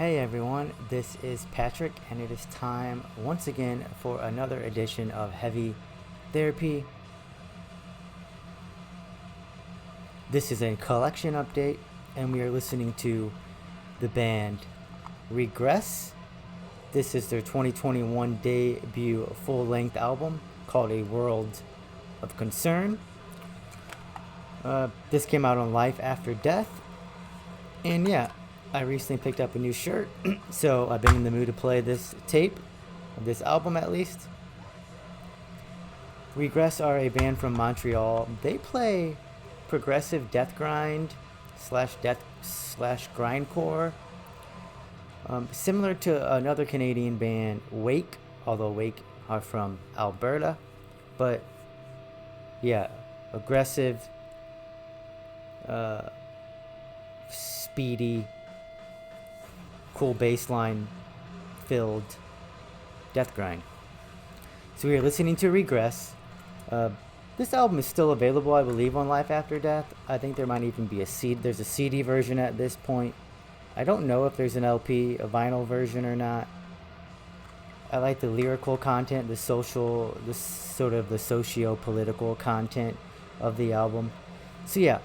Hey everyone, this is Patrick, and it is time once again for another edition of Heavy Therapy. This is a collection update, and we are listening to the band RGRESS. This is their 2021 debut full-length album called A World of Concern. This came out on Life After Death, and yeah, I recently picked up a new shirt, so I've been in the mood to play this tape, this album at least. RGRESS are a band from Montreal. They play progressive death grind slash grindcore, similar to another Canadian band, Wake, although Wake are from Alberta. But yeah, aggressive, speedy, cool bassline filled death grind. So we are listening to RGRESS. This album is still available, I believe, on Life After Death. I think there might even be there's a CD version at this point. I don't know if there's an LP, a vinyl version or not. I like the lyrical content, the socio-political content of the album. So yeah,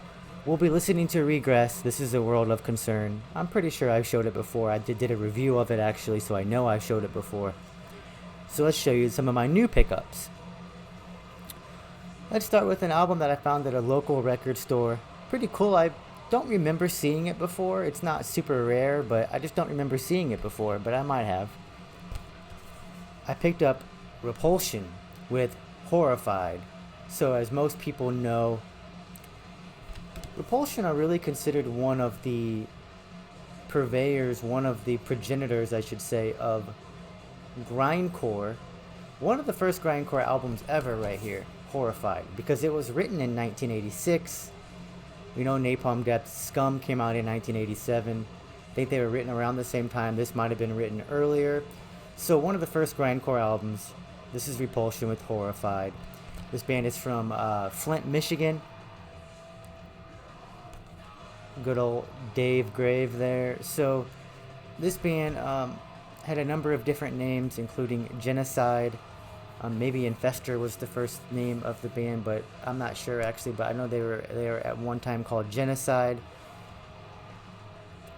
we'll be listening to RGRESS. This is A World of Concern. I'm pretty sure I've showed it before. I did a review of it actually, so I know I've showed it before. So let's show you some of my new pickups. Let's start with an album that I found at a local record store. Pretty cool. I don't remember seeing it before. It's not super rare, but I just don't remember seeing it before, but I might have. I picked up Repulsion with Horrified. So as most people know, Repulsion are really considered one of the purveyors, one of the progenitors, I should say, of Grindcore. One of the first Grindcore albums ever right here, Horrified, because it was written in 1986. We know Napalm Death's Scum came out in 1987. I think they were written around the same time. This might have been written earlier. So one of the first Grindcore albums. This is Repulsion with Horrified. This band is from Flint, Michigan. Good old Dave Grave there. So this band had a number of different names, including Genocide. Maybe Infester was the first name of the band, but I'm not sure actually. But I know they were at one time called Genocide.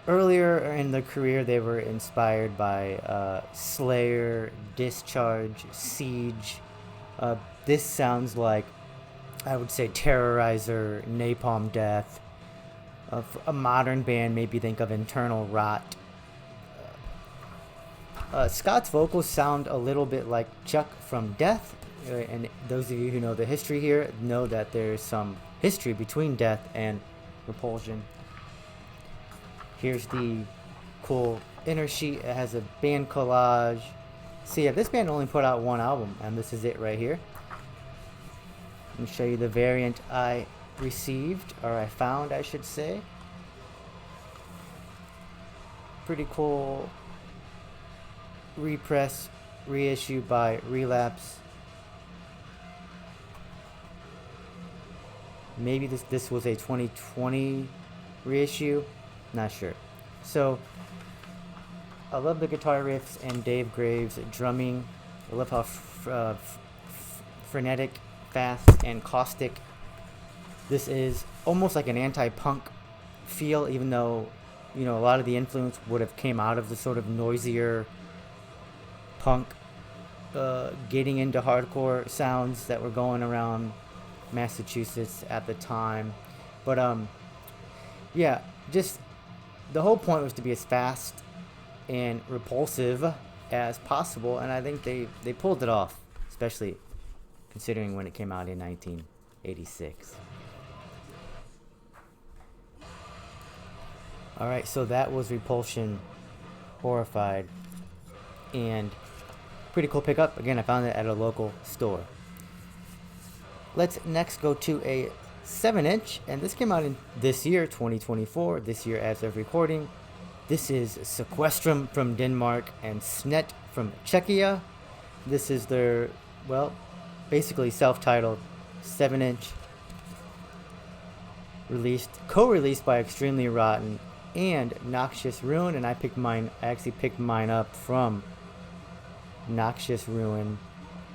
Earlier in their career, they were inspired by Slayer, Discharge, Siege. This sounds like, I would say, Terrorizer, Napalm Death. A modern band, maybe think of Internal Rot. Scott's vocals sound a little bit like Chuck from Death, and those of you who know the history here know that there's some history between Death and Repulsion. Here's the cool inner sheet. It has a band collage. So yeah, this band only put out one album, and this is it right here. Let me show you the variant I received, or I found, I should say. Pretty cool repress, reissue by Relapse. Maybe this was a 2020 reissue, not sure. So I love the guitar riffs and Dave Graves' drumming. I love how frenetic, fast, and caustic. This is almost like an anti-punk feel, even though, you know, a lot of the influence would have came out of the sort of noisier punk, getting into hardcore sounds that were going around Massachusetts at the time. But yeah, just the whole point was to be as fast and repulsive as possible, and I think they pulled it off, especially considering when it came out in 1986. Alright, so that was Repulsion, Horrified, and pretty cool pickup. Again, I found it at a local store. Let's next go to a 7-inch, and this came out in this year, 2024, this year as of recording. This is Sequestrum from Denmark and Snet from Czechia. This is their, well, basically self-titled 7-inch, co-released by Extremely Rotten and Noxious Ruin, and I actually picked mine up from Noxious Ruin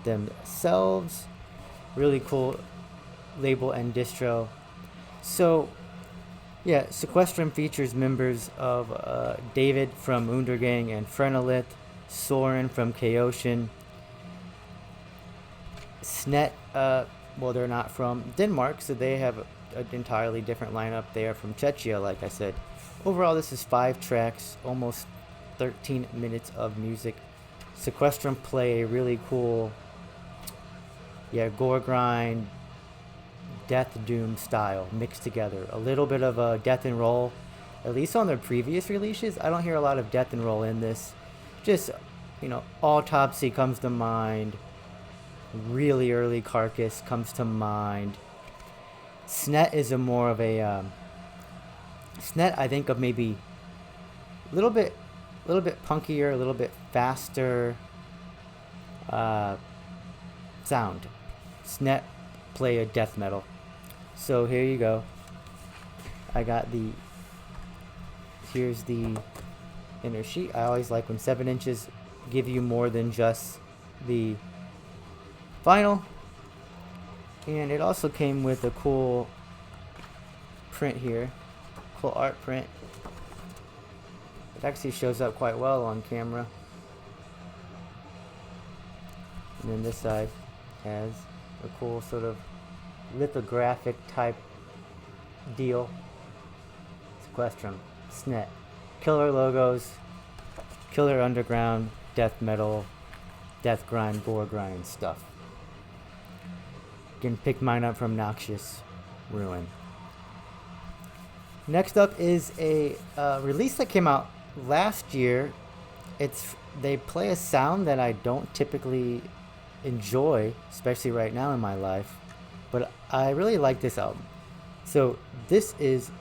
themselves. Really cool label and distro. So yeah, Sequestrum features members of David from Undergang and Frenolith, Soren from Chaosian, Snet, well, they're not from Denmark, so they have an entirely different lineup. They are from Czechia, like I said. Overall, this is 5 tracks, almost 13 minutes of music. Sequestrum play a really cool, gore grind, death doom style mixed together. A little bit of a death and roll, at least on their previous releases. I don't hear a lot of death and roll in this. Just, Autopsy comes to mind. Really early Carcass comes to mind. Snet is a more of a Snet, I think, of maybe a little bit punkier, a little bit faster sound. Snet play a death metal. So here you go. I got here's the inner sheet. I always like when 7 inches give you more than just the vinyl. And it also came with a cool print here. Cool art print. It actually shows up quite well on camera. And then this side has a cool sort of lithographic type deal. Sequestrum, Snet, killer logos, killer underground, death metal, death grind, gore grind stuff. You can pick mine up from Noxious Ruin. Next up is a release that came out last year. They play a sound that I don't typically enjoy, especially right now in my life, but I really like this album. So this is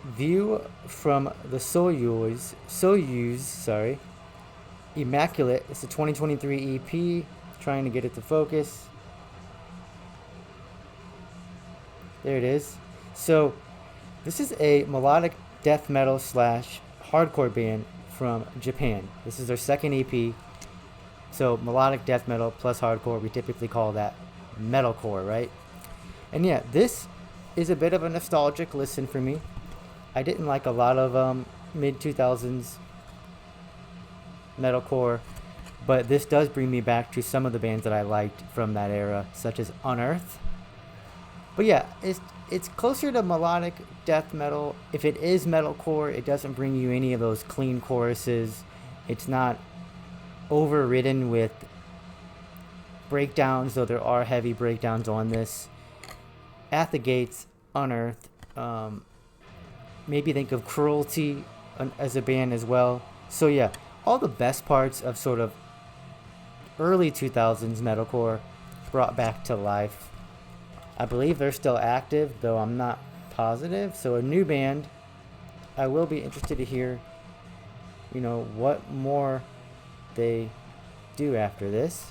View from the Soyuz, Immaculate. It's a 2023 EP. Trying to get it to focus. There it is. So this is a melodic death metal / hardcore band from Japan. This is their second EP. So melodic death metal plus hardcore, we typically call that metalcore, right? And yeah, this is a bit of a nostalgic listen for me. I didn't like a lot of mid-2000s metalcore, but this does bring me back to some of the bands that I liked from that era, such as Unearth. But yeah, it's closer to melodic death metal. If it is metalcore, it doesn't bring you any of those clean choruses. It's not overridden with breakdowns, though there are heavy breakdowns on this. At the Gates, Unearth, maybe think of Cruelty as a band as well. So yeah, all the best parts of sort of early 2000s metalcore brought back to life. I believe they're still active, though I'm not positive. So a new band. I will be interested to hear, what more they do after this.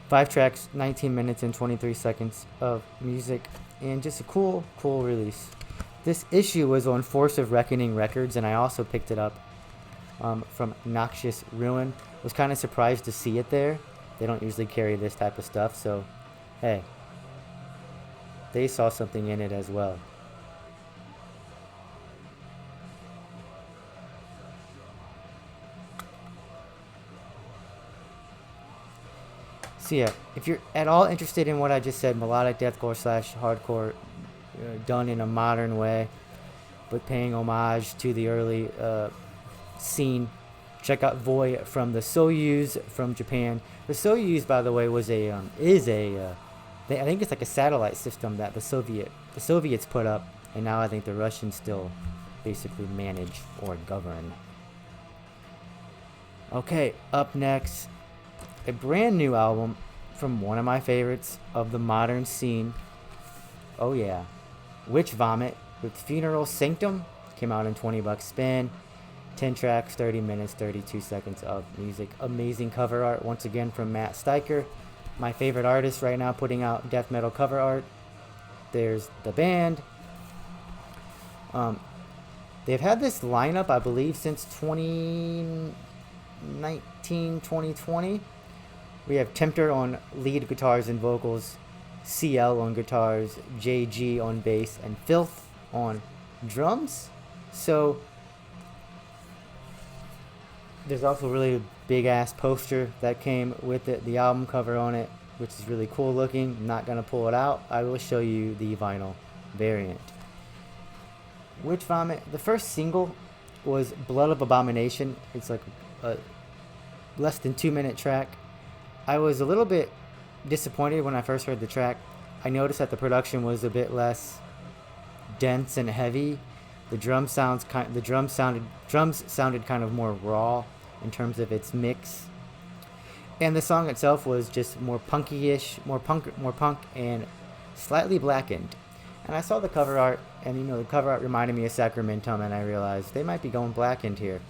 5 tracks, 19 minutes and 23 seconds of music, and just a cool release. This issue was on Force of Reckoning Records, and I also picked it up from Noxious Ruin. Was kind of surprised to see it there. They don't usually carry this type of stuff, so hey, they saw something in it as well. So yeah, if you're at all interested in what I just said, melodic deathcore / hardcore, done in a modern way, but paying homage to the early scene, check out Voy from the Soyuz from Japan. The Soyuz, by the way, I think it's like a satellite system that the Soviets put up, and now I think the Russians still basically manage or govern. Okay, up next, a brand new album from one of my favorites of the modern scene. Oh yeah, Witch Vomit with Funeral Sanctum. Came out in $20 spin. 10 tracks, 30 minutes, 32 seconds of music. Amazing cover art once again from Matt Steiker, my favorite artist right now putting out death metal cover art. There's the band. They've had this lineup, I believe, since 2019, 2020. We have Tempter on lead guitars and vocals, CL on guitars, JG on bass, and Filth on drums. So there's also a really big ass poster that came with it, the album cover on it, which is really cool looking. I'm not gonna pull it out. I will show you the vinyl variant. Witch Vomit, the first single was Blood of Abomination. It's like a less than 2-minute track. I was a little bit disappointed when I first heard the track. I noticed that the production was a bit less dense and heavy. The drums sounded kind of more raw in terms of its mix. And the song itself was just more punky-ish, more punk, and slightly blackened. And I saw the cover art, and the cover art reminded me of Sacramentum, and I realized they might be going blackened here.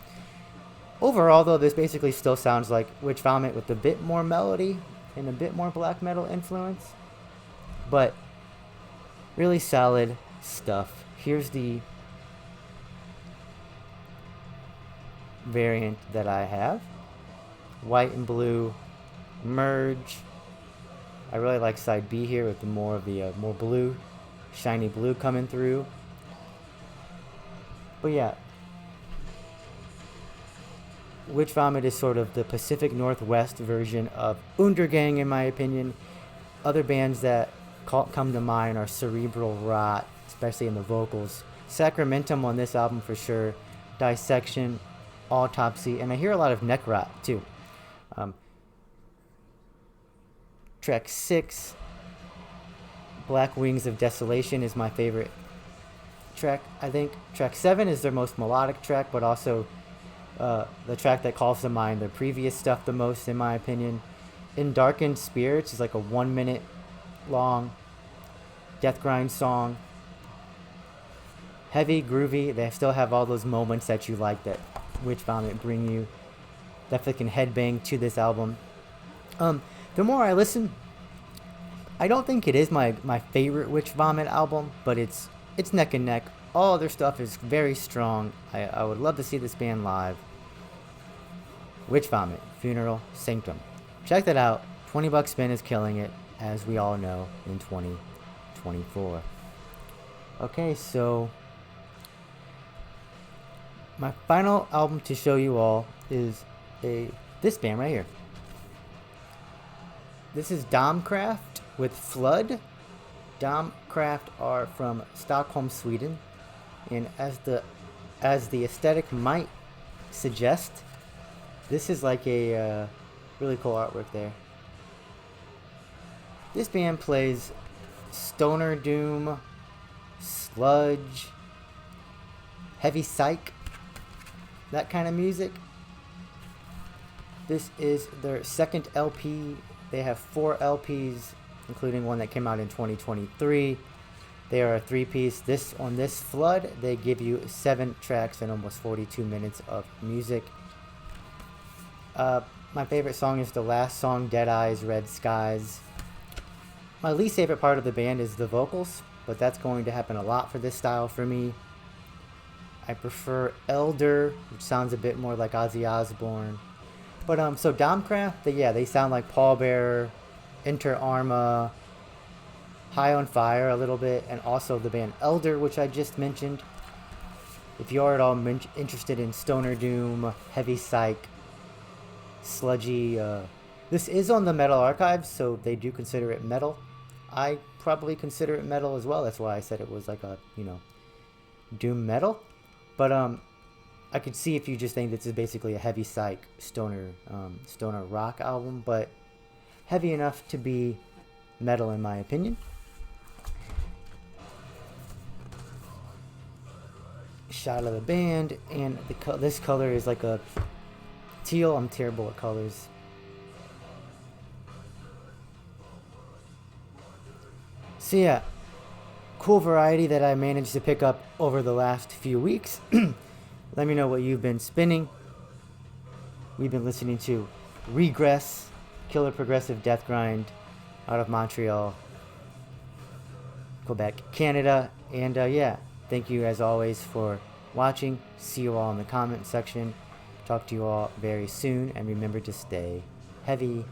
Overall, though, this basically still sounds like Witch Vomit with a bit more melody and a bit more black metal influence. But really solid stuff. Here's the variant that I have. White and blue merge. I really like side B here with the more blue, shiny blue coming through. But yeah, Witch Vomit is sort of the Pacific Northwest version of Undergang, in my opinion. Other bands that come to mind are Cerebral Rot, especially in the vocals. Sacramentum on this album for sure. Dissection, Autopsy, and I hear a lot of Neck Rot too. Track 6, Black Wings of Desolation, is my favorite track, I think. Track 7 is their most melodic track, but also the track that calls to mind their previous stuff the most, in my opinion. In Darkened Spirits is like a 1-minute long death grind song. Heavy, groovy. They still have all those moments that you like that Witch Vomit bring you. Definitely can headbang to this album. The more I listen, I don't think it is my favorite Witch Vomit album, but it's neck and neck. All their stuff is very strong. I would love to see this band live. Witch Vomit, Funeral Sanctum. Check that out. $20 spin is killing it, as we all know, in 2024. Okay, so my final album to show you all is this band right here. This is Domcraft with Flood. Domcraft are from Stockholm, Sweden, and as the aesthetic might suggest, this is like a really cool artwork there. This band plays stoner doom, sludge, heavy psych, that kind of music. This is their second LP. They have 4 LPs, including one that came out in 2023. They are a 3-piece. On this Flood, they give you 7 tracks and almost 42 minutes of music. My favorite song is the last song, Dead Eyes, Red Skies. My least favorite part of the band is the vocals, but that's going to happen a lot for this style for me. I prefer Elder, which sounds a bit more like Ozzy Osbourne. But so Domcraft, they sound like Pallbearer, Inter Arma, High on Fire a little bit, and also the band Elder, which I just mentioned. If you are at all interested in stoner doom, heavy psych, sludgy, this is on the Metal Archives, so they do consider it metal. I probably consider it metal as well. That's why I said it was like a, doom metal. But I could see if you just think this is basically a heavy psych stoner rock album, but heavy enough to be metal in my opinion. Shot of the band, and this color is like a teal. I'm terrible at colors. So yeah, cool variety that I managed to pick up over the last few weeks. Let me know what you've been spinning. We've been listening to RGRESS, Killer Progressive Death Grind, out of Montreal, Quebec, Canada. And thank Thank you as always for watching. See you all in the comment section. Talk to you all very soon, and remember to stay heavy.